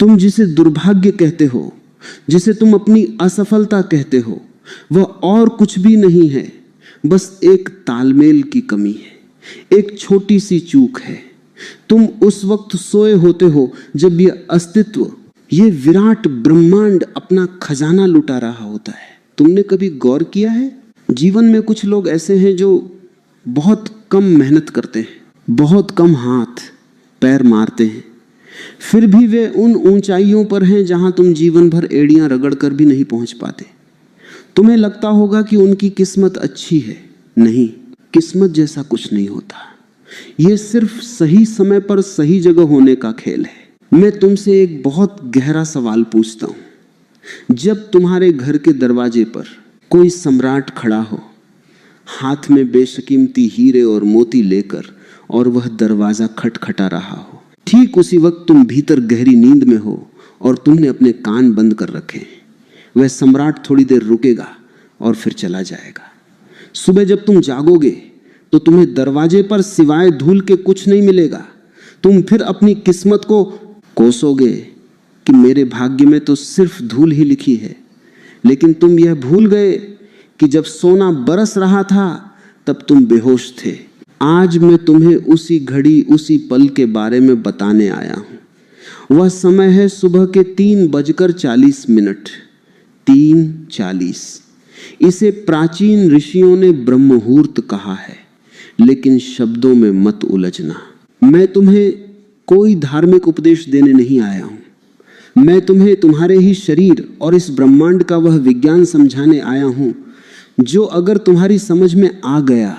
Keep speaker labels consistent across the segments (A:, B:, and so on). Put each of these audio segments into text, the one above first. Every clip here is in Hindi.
A: तुम जिसे दुर्भाग्य कहते हो, जिसे तुम अपनी असफलता कहते हो, वह और कुछ भी नहीं है, बस एक तालमेल की कमी है, एक छोटी सी चूक है। तुम उस वक्त सोए होते हो जब यह अस्तित्व, ये विराट ब्रह्मांड अपना खजाना लुटा रहा होता है। तुमने कभी गौर किया है? जीवन में कुछ लोग ऐसे हैं जो बहुत कम मेहनत करते हैं, बहुत कम हाथ पैर मारते हैं, फिर भी वे उन ऊंचाइयों पर हैं जहां तुम जीवन भर एड़ियां रगड़कर भी नहीं पहुंच पाते। तुम्हें लगता होगा कि उनकी किस्मत अच्छी है। नहीं, किस्मत जैसा कुछ नहीं होता। यह सिर्फ सही समय पर सही जगह होने का खेल है। मैं तुमसे एक बहुत गहरा सवाल पूछता हूं। जब तुम्हारे घर के दरवाजे पर कोई सम्राट खड़ा हो, हाथ में बेशकीमती हीरे और मोती लेकर, और वह दरवाजा खटखटा रहा हो, ठीक उसी वक्त तुम भीतर गहरी नींद में हो और तुमने अपने कान बंद कर रखे। वह सम्राट थोड़ी देर रुकेगा और फिर चला जाएगा। सुबह जब तुम जागोगे तो तुम्हें दरवाजे पर सिवाय धूल के कुछ नहीं मिलेगा। तुम फिर अपनी किस्मत को कोसोगे कि मेरे भाग्य में तो सिर्फ धूल ही लिखी है। लेकिन तुम यह भूल गए कि जब सोना बरस रहा था तब तुम बेहोश थे। आज मैं तुम्हें उसी घड़ी, उसी पल के बारे में बताने आया हूं। वह समय है सुबह के 3:40। 3:40। इसे प्राचीन ऋषियों ने ब्रह्म मुहूर्त कहा है, लेकिन शब्दों में मत उलझना। मैं तुम्हें कोई धार्मिक उपदेश देने नहीं आया हूं। मैं तुम्हें तुम्हारे ही शरीर और इस ब्रह्मांड का वह विज्ञान समझाने आया हूं जो अगर तुम्हारी समझ में आ गया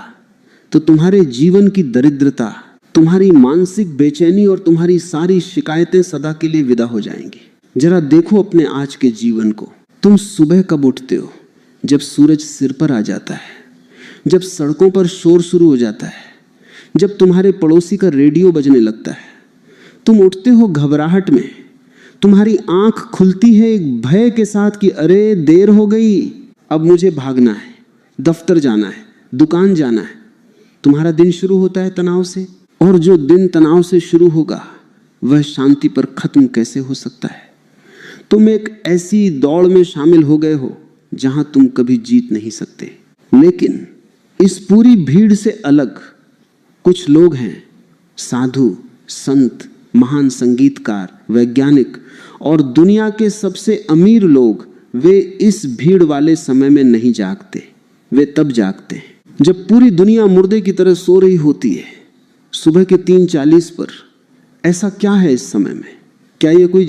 A: तो तुम्हारे जीवन की दरिद्रता, तुम्हारी मानसिक बेचैनी और तुम्हारी सारी शिकायतें सदा के लिए विदा हो जाएंगी। जरा देखो अपने आज के जीवन को। तुम सुबह कब उठते हो? जब सूरज सिर पर आ जाता है, जब सड़कों पर शोर शुरू हो जाता है, जब तुम्हारे पड़ोसी का रेडियो बजने लगता है। तुम उठते हो घबराहट में, तुम्हारी आंख खुलती है एक भय के साथ कि अरे देर हो गई, अब मुझे भागना है, दफ्तर जाना है, दुकान जाना है। तुम्हारा दिन शुरू होता है तनाव से, और जो दिन तनाव से शुरू होगा वह शांति पर खत्म कैसे हो सकता है? तुम एक ऐसी दौड़ में शामिल हो गए हो जहां तुम कभी जीत नहीं सकते। लेकिन इस पूरी भीड़ से अलग कुछ लोग हैं, साधु, संत, महान संगीतकार, वैज्ञानिक और दुनिया के सबसे अमीर लोग। वे इस भीड़ वाले समय में नहीं जागते। वे तब जागते हैं जब पूरी दुनिया मुर्दे की तरह सो रही होती है। सुबह के 3:40 पर। ऐसा क्या है इस समय में? क्या ये कोई